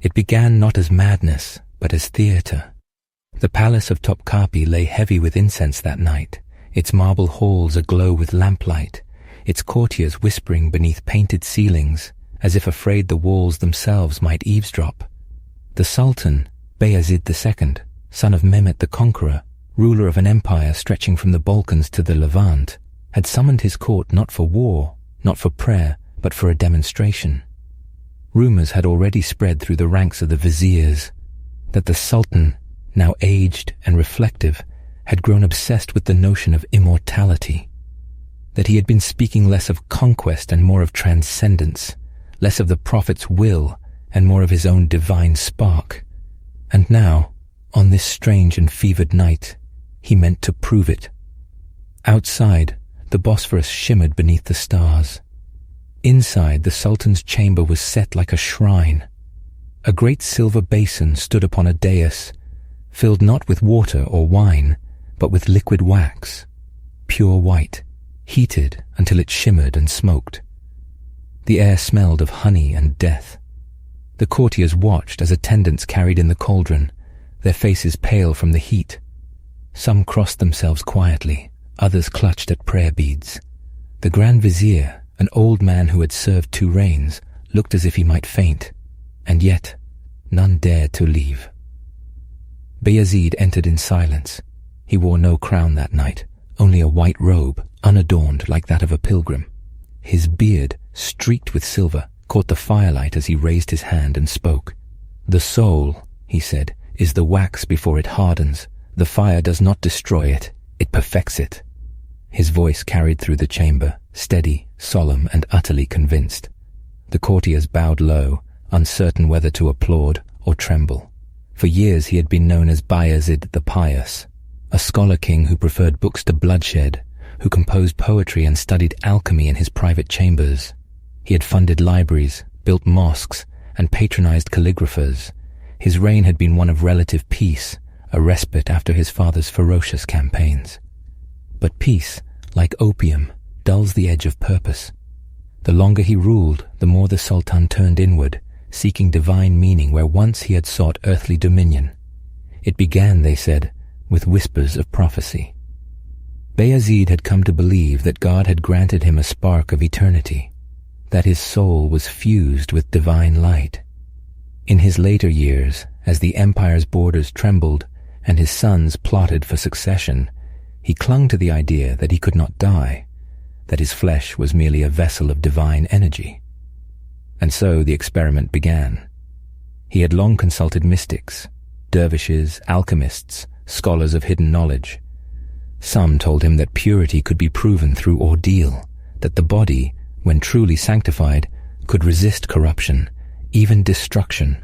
It began not as madness, but as theatre. The palace of Topkapi lay heavy with incense that night, its marble halls aglow with lamplight, its courtiers whispering beneath painted ceilings, as if afraid the walls themselves might eavesdrop. The Sultan, Bayezid II, son of Mehmet the Conqueror, ruler of an empire stretching from the Balkans to the Levant, had summoned his court not for war, not for prayer, but for a demonstration. Rumors had already spread through the ranks of the viziers that the Sultan, now aged and reflective, had grown obsessed with the notion of immortality, that he had been speaking less of conquest and more of transcendence, less of the prophet's will and more of his own divine spark. And now, on this strange and fevered night, he meant to prove it. Outside, the Bosphorus shimmered beneath the stars. Inside, the Sultan's chamber was set like a shrine. A great silver basin stood upon a dais, filled not with water or wine, but with liquid wax, pure white, heated until it shimmered and smoked. The air smelled of honey and death. The courtiers watched as attendants carried in the cauldron, their faces pale from the heat. Some crossed themselves quietly, others clutched at prayer beads. The Grand Vizier, an old man who had served 2 reigns, looked as if he might faint, and yet none dared to leave. Bayezid entered in silence. He wore no crown that night, only a white robe, unadorned like that of a pilgrim. His beard, streaked with silver, caught the firelight as he raised his hand and spoke. "The soul," he said, "is the wax before it hardens. The fire does not destroy it, it perfects it." His voice carried through the chamber, steady, solemn, and utterly convinced. The courtiers bowed low, uncertain whether to applaud or tremble. For years he had been known as Bayezid the Pious, a scholar king who preferred books to bloodshed, who composed poetry and studied alchemy in his private chambers. He had funded libraries, built mosques, and patronized calligraphers. His reign had been one of relative peace, a respite after his father's ferocious campaigns. But peace, like opium, dulls the edge of purpose. The longer he ruled, the more the Sultan turned inward, seeking divine meaning where once he had sought earthly dominion. It began, they said, with whispers of prophecy. Bayezid had come to believe that God had granted him a spark of eternity, that his soul was fused with divine light. In his later years, as the empire's borders trembled and his sons plotted for succession, he clung to the idea that he could not die, that his flesh was merely a vessel of divine energy. And so the experiment began. He had long consulted mystics, dervishes, alchemists, scholars of hidden knowledge. Some told him that purity could be proven through ordeal, that the body, when truly sanctified, could resist corruption, even destruction.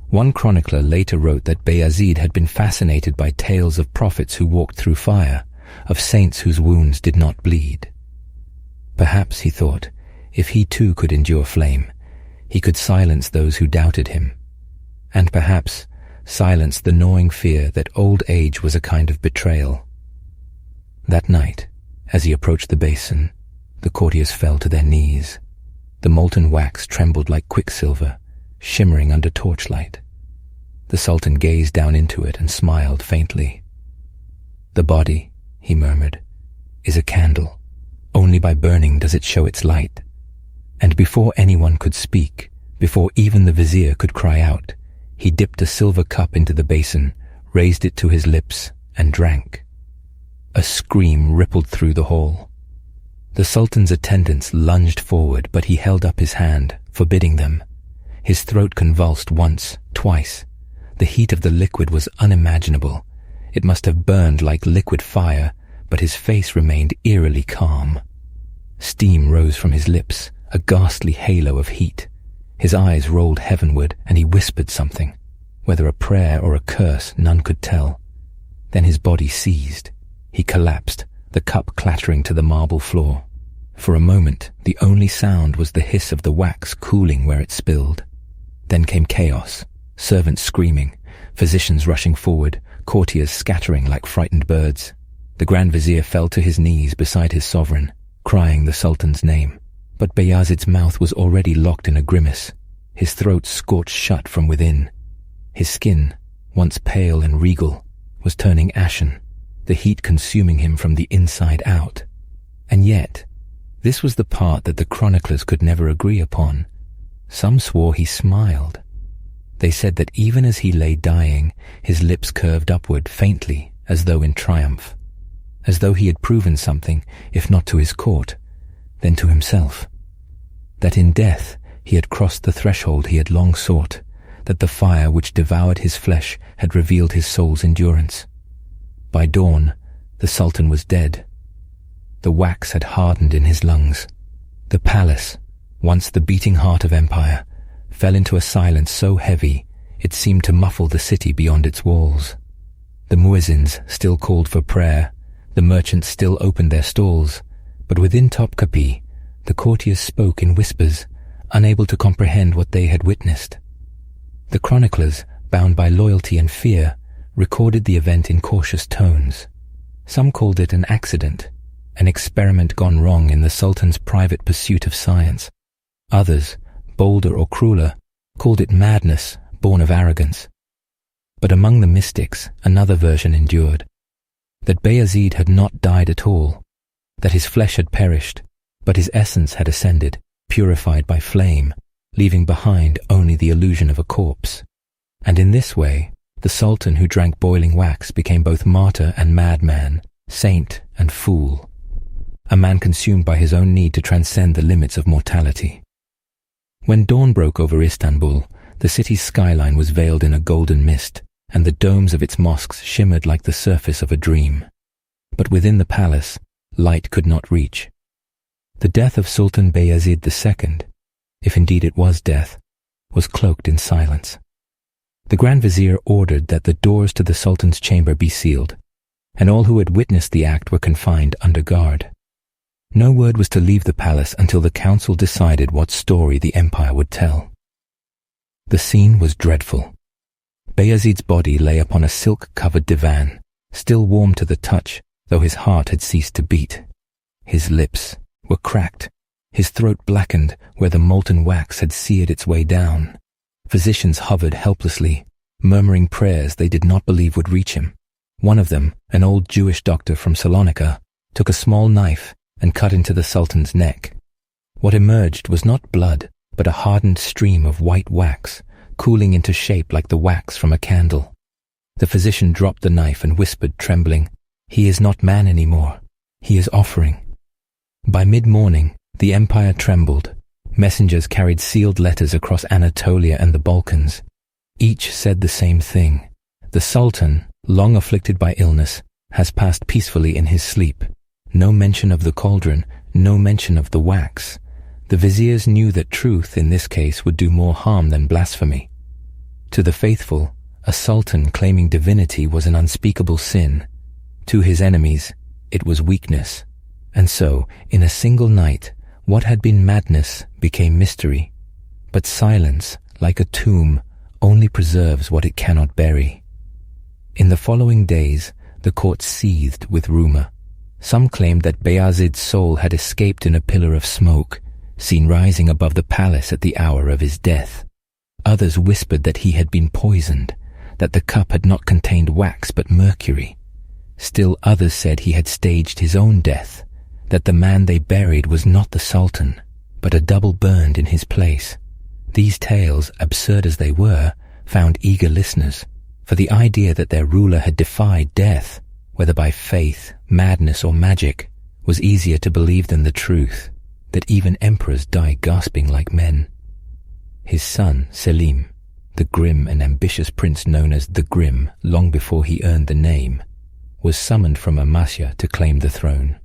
One chronicler later wrote that Bayezid had been fascinated by tales of prophets who walked through fire, of saints whose wounds did not bleed. Perhaps, he thought, if he too could endure flame, he could silence those who doubted him, and perhaps silence the gnawing fear that old age was a kind of betrayal. That night, as he approached the basin, the courtiers fell to their knees. The molten wax trembled like quicksilver, shimmering under torchlight. The Sultan gazed down into it and smiled faintly. "The body," he murmured, "is a candle. Only by burning does it show its light." And before anyone could speak, before even the vizier could cry out, he dipped a silver cup into the basin, raised it to his lips, and drank. A scream rippled through the hall. The Sultan's attendants lunged forward, but he held up his hand, forbidding them. His throat convulsed once, twice. The heat of the liquid was unimaginable. It must have burned like liquid fire, but his face remained eerily calm. Steam rose from his lips, a ghastly halo of heat. His eyes rolled heavenward, and he whispered something. Whether a prayer or a curse, none could tell. Then his body seized. He collapsed, the cup clattering to the marble floor. For a moment, the only sound was the hiss of the wax cooling where it spilled. Then came chaos, servants screaming, physicians rushing forward, courtiers scattering like frightened birds. The Grand Vizier fell to his knees beside his sovereign, crying the Sultan's name. But Bayezid's mouth was already locked in a grimace. his throat scorched shut from within. His skin, once pale and regal, was turning ashen, the heat consuming him from the inside out. And yet, this was the part that the chroniclers could never agree upon. Some swore he smiled. They said that even as he lay dying, his lips curved upward faintly, as though in triumph, as though he had proven something, if not to his court, then to himself. That in death he had crossed the threshold he had long sought, that the fire which devoured his flesh had revealed his soul's endurance. By dawn, the Sultan was dead. The wax had hardened in his lungs. The palace, once the beating heart of empire, fell into a silence so heavy it seemed to muffle the city beyond its walls. The muezzins still called for prayer, the merchants still opened their stalls, but within Topkapi, the courtiers spoke in whispers, unable to comprehend what they had witnessed. The chroniclers, bound by loyalty and fear, recorded the event in cautious tones. Some called it an accident, an experiment gone wrong in the Sultan's private pursuit of science. Others, bolder or crueler, called it madness born of arrogance. But among the mystics, another version endured, that Bayezid had not died at all, that his flesh had perished, but his essence had ascended, purified by flame, leaving behind only the illusion of a corpse. And in this way, the Sultan who drank boiling wax became both martyr and madman, saint and fool, a man consumed by his own need to transcend the limits of mortality. When dawn broke over Istanbul, the city's skyline was veiled in a golden mist, and the domes of its mosques shimmered like the surface of a dream. But within the palace, light could not reach. The death of Sultan Bayezid II, if indeed it was death, was cloaked in silence. The Grand Vizier ordered that the doors to the Sultan's chamber be sealed, and all who had witnessed the act were confined under guard. No word was to leave the palace until the council decided what story the empire would tell. The scene was dreadful. Bayezid's body lay upon a silk-covered divan, still warm to the touch, though his heart had ceased to beat. His lips were cracked, his throat blackened where the molten wax had seared its way down. Physicians hovered helplessly, murmuring prayers they did not believe would reach him. One of them, an old Jewish doctor from Salonika, took a small knife and cut into the Sultan's neck. What emerged was not blood, but a hardened stream of white wax, cooling into shape like the wax from a candle. The physician dropped the knife and whispered, trembling, "He is not man anymore. He is offering." By mid-morning, the empire trembled. Messengers carried sealed letters across Anatolia and the Balkans. Each said the same thing. The Sultan, long afflicted by illness, has passed peacefully in his sleep. No mention of the cauldron, no mention of the wax. The viziers knew that truth in this case would do more harm than blasphemy. To the faithful, a sultan claiming divinity was an unspeakable sin. To his enemies, it was weakness. And so, in a single night, what had been madness became mystery. But silence, like a tomb, only preserves what it cannot bury. In the following days, the court seethed with rumor. Some claimed that Bayezid's soul had escaped in a pillar of smoke, seen rising above the palace at the hour of his death. Others whispered that he had been poisoned, that the cup had not contained wax but mercury. Still others said he had staged his own death, that the man they buried was not the Sultan, but a double burned in his place. These tales, absurd as they were, found eager listeners, for the idea that their ruler had defied death, whether by faith, madness, or magic, was easier to believe than the truth, that even emperors die gasping like men. His son, Selim, the grim and ambitious prince known as the Grim long before he earned the name, was summoned from Amasya to claim the throne.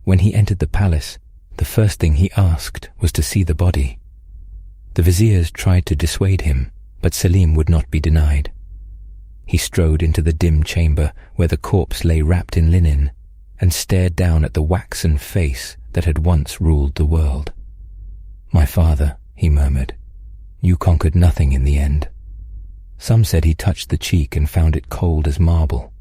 When he entered the palace, the first thing he asked was to see the body. The viziers tried to dissuade him, but Selim would not be denied. He strode into the dim chamber where the corpse lay wrapped in linen, and stared down at the waxen face that had once ruled the world. "My father," he murmured, "you conquered nothing in the end." Some said he touched the cheek and found it cold as marble.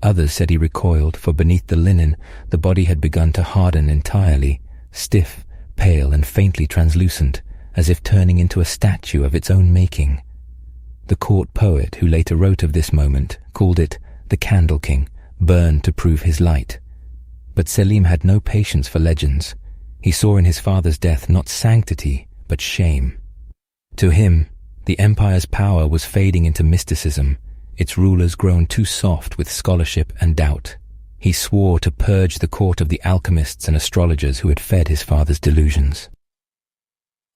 Others said he recoiled, for beneath the linen the body had begun to harden entirely, stiff, pale, and faintly translucent, as if turning into a statue of its own making. The court poet who later wrote of this moment called it the Candle King, burned to prove his light. But Selim had no patience for legends. He saw in his father's death not sanctity, but shame. To him, the empire's power was fading into mysticism, its rulers grown too soft with scholarship and doubt. He swore to purge the court of the alchemists and astrologers who had fed his father's delusions.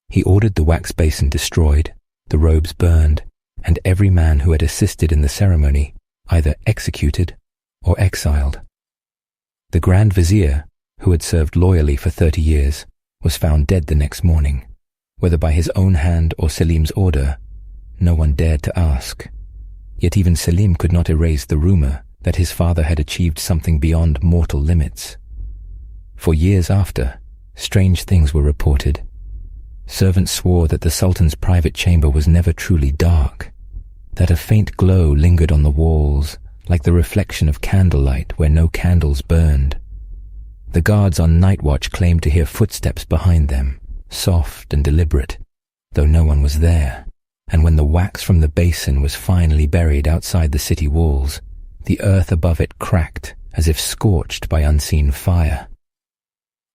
He ordered the wax basin destroyed, the robes burned, and every man who had assisted in the ceremony either executed or exiled. The Grand Vizier, who had served loyally for 30 years, was found dead the next morning. Whether by his own hand or Selim's order, no one dared to ask. Yet even Selim could not erase the rumor that his father had achieved something beyond mortal limits. For years after, strange things were reported. Servants swore that the Sultan's private chamber was never truly dark, that a faint glow lingered on the walls, like the reflection of candlelight where no candles burned. The guards on night watch claimed to hear footsteps behind them, soft and deliberate, though no one was there, and when the wax from the basin was finally buried outside the city walls, the earth above it cracked as if scorched by unseen fire.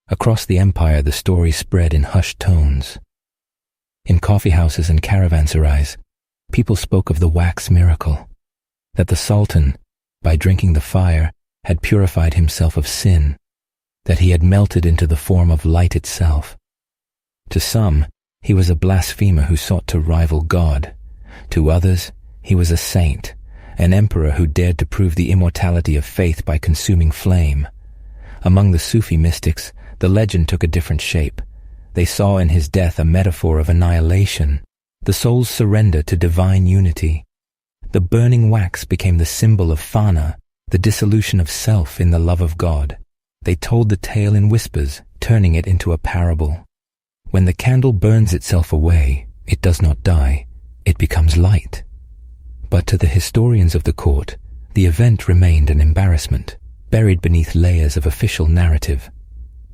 Across the empire the story spread in hushed tones. In coffeehouses and caravanserais, people spoke of the wax miracle, that the Sultan, by drinking the fire, had purified himself of sin, that he had melted into the form of light itself. To some, he was a blasphemer who sought to rival God. To others, he was a saint, an emperor who dared to prove the immortality of faith by consuming flame. Among the Sufi mystics, the legend took a different shape. They saw in his death a metaphor of annihilation, the soul's surrender to divine unity. The burning wax became the symbol of fana, the dissolution of self in the love of God. They told the tale in whispers, turning it into a parable. When the candle burns itself away, it does not die, it becomes light. But to the historians of the court, the event remained an embarrassment, buried beneath layers of official narrative.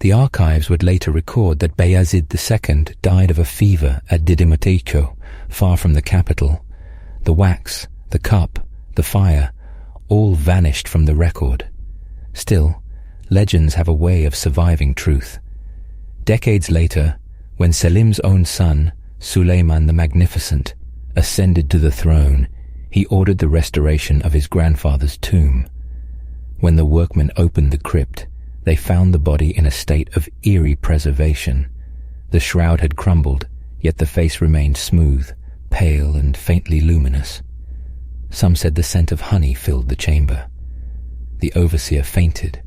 The archives would later record that Bayezid II died of a fever at Didymoteicho, far from the capital. The wax, the cup, the fire, all vanished from the record. Still, legends have a way of surviving truth. Decades later, when Selim's own son, Suleiman the Magnificent, ascended to the throne, he ordered the restoration of his grandfather's tomb. When the workmen opened the crypt, they found the body in a state of eerie preservation. The shroud had crumbled, yet the face remained smooth, pale and faintly luminous. Some said the scent of honey filled the chamber. The overseer fainted.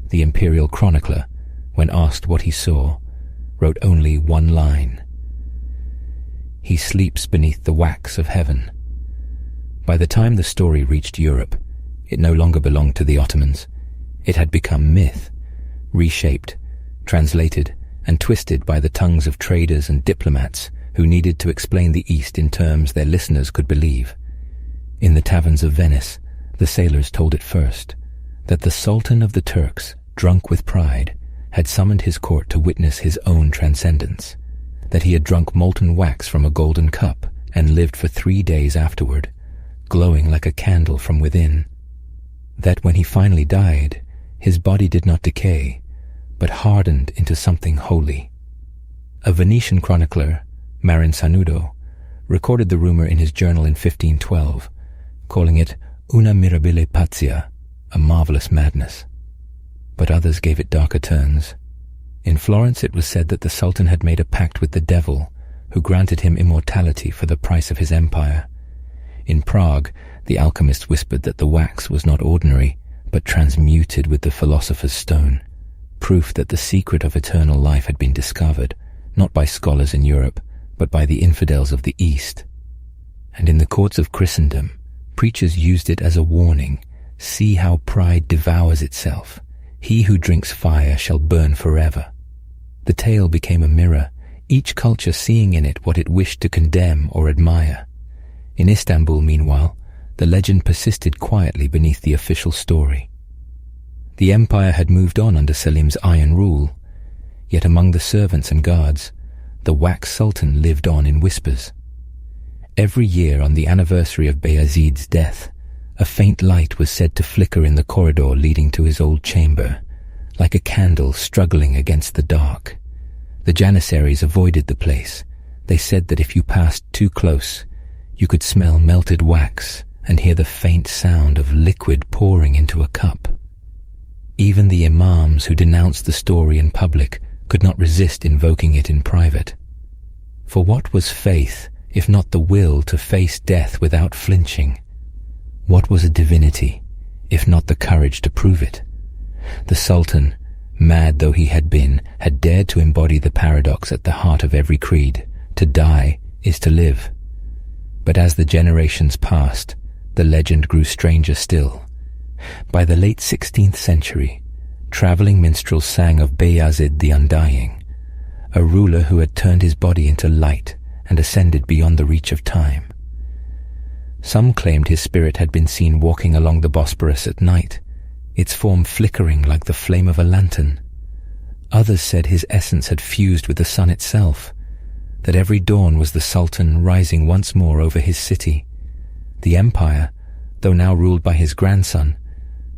The imperial chronicler, when asked what he saw, wrote only one line: "He sleeps beneath the wax of heaven." By the time the story reached Europe, it no longer belonged to the Ottomans. It had become myth, reshaped, translated, and twisted by the tongues of traders and diplomats who needed to explain the East in terms their listeners could believe. In the taverns of Venice, the sailors told it first, that the Sultan of the Turks, drunk with pride, had summoned his court to witness his own transcendence, that he had drunk molten wax from a golden cup and lived for 3 days afterward, glowing like a candle from within, that when he finally died, his body did not decay, but hardened into something holy. A Venetian chronicler, Marin Sanudo, recorded the rumor in his journal in 1512, calling it una mirabile pazzia, a marvelous madness. But others gave it darker turns. In Florence it was said that the Sultan had made a pact with the devil, who granted him immortality for the price of his empire. In Prague, the alchemists whispered that the wax was not ordinary, but transmuted with the philosopher's stone, proof that the secret of eternal life had been discovered, not by scholars in Europe, but by the infidels of the East. And in the courts of Christendom, preachers used it as a warning: see how pride devours itself. He who drinks fire shall burn forever. The tale became a mirror, each culture seeing in it what it wished to condemn or admire. In Istanbul, meanwhile, the legend persisted quietly beneath the official story. The empire had moved on under Selim's iron rule, yet among the servants and guards, the wax sultan lived on in whispers. Every year on the anniversary of Bayezid's death, a faint light was said to flicker in the corridor leading to his old chamber, like a candle struggling against the dark. The Janissaries avoided the place. They said that if you passed too close, you could smell melted wax and hear the faint sound of liquid pouring into a cup. Even the imams who denounced the story in public could not resist invoking it in private. For what was faith if not the will to face death without flinching? What was a divinity if not the courage to prove it? The Sultan, mad though he had been, had dared to embody the paradox at the heart of every creed. To die is to live. But as the generations passed, the legend grew stranger still. By the late 16th century, traveling minstrels sang of Bayezid the Undying, a ruler who had turned his body into light and ascended beyond the reach of time. Some claimed his spirit had been seen walking along the Bosporus at night, its form flickering like the flame of a lantern. Others said his essence had fused with the sun itself, that every dawn was the Sultan rising once more over his city. The empire, though now ruled by his grandson,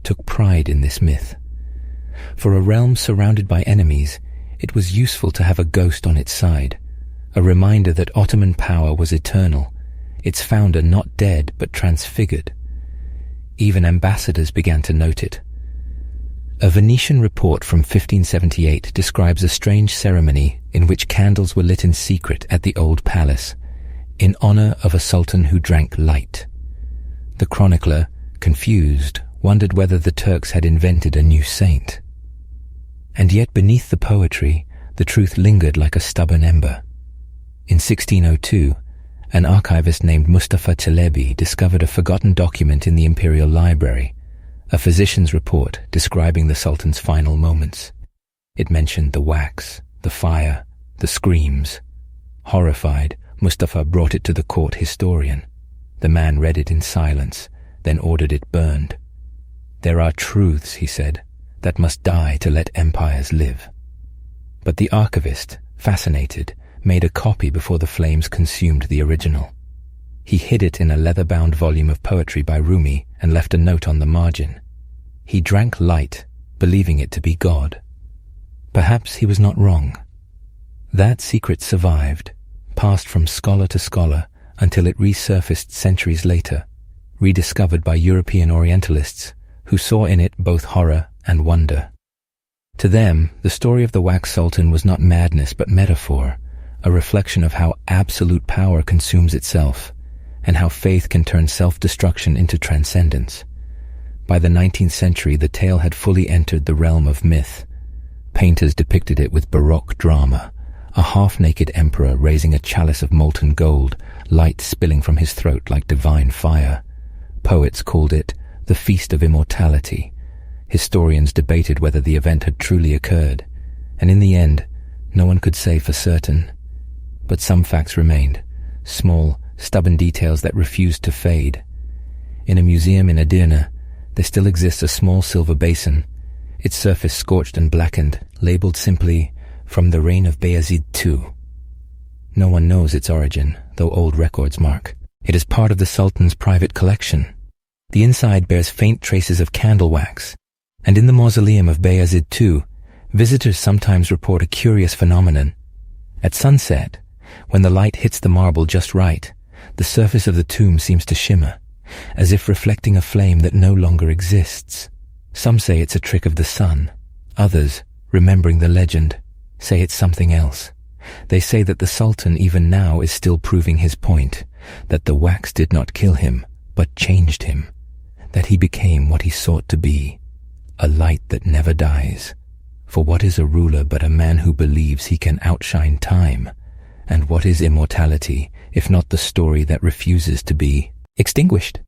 took pride in this myth. For a realm surrounded by enemies, it was useful to have a ghost on its side, a reminder that Ottoman power was eternal, its founder not dead but transfigured. Even ambassadors began to note it. A Venetian report from 1578 describes a strange ceremony in which candles were lit in secret at the old palace, in honor of a sultan who drank light. The chronicler, confused, wondered whether the Turks had invented a new saint. And yet beneath the poetry, the truth lingered like a stubborn ember. In 1602, an archivist named Mustafa Çelebi discovered a forgotten document in the Imperial Library, a physician's report describing the Sultan's final moments. It mentioned the wax, the fire, the screams. Horrified, Mustafa brought it to the court historian. The man read it in silence, then ordered it burned. "There are truths," he said, "that must die to let empires live." But the archivist, fascinated, made a copy before the flames consumed the original. He hid it in a leather-bound volume of poetry by Rumi and left a note on the margin. He drank light, believing it to be God. Perhaps he was not wrong. That secret survived, passed from scholar to scholar, until it resurfaced centuries later, rediscovered by European Orientalists who saw in it both horror and wonder. To them, the story of the Wax Sultan was not madness but metaphor, a reflection of how absolute power consumes itself, and how faith can turn self-destruction into transcendence. By the 19th century, the tale had fully entered the realm of myth. Painters depicted it with Baroque drama, a half-naked emperor raising a chalice of molten gold, light spilling from his throat like divine fire. Poets called it the Feast of Immortality. Historians debated whether the event had truly occurred, and in the end, no one could say for certain. But some facts remained, small, stubborn details that refused to fade. In a museum in Edirne, there still exists a small silver basin, its surface scorched and blackened, labeled simply, "From the reign of Bayezid II." No one knows its origin, though old records mark. It is part of the Sultan's private collection. The inside bears faint traces of candle wax, and in the mausoleum of Bayezid II, visitors sometimes report a curious phenomenon. At sunset, when the light hits the marble just right, the surface of the tomb seems to shimmer, as if reflecting a flame that no longer exists. Some say it's a trick of the sun. Others, remembering the legend, say it's something else. They say that the Sultan even now is still proving his point, that the wax did not kill him, but changed him, that he became what he sought to be, a light that never dies. For what is a ruler but a man who believes he can outshine time? And what is immortality, if not the story that refuses to be extinguished?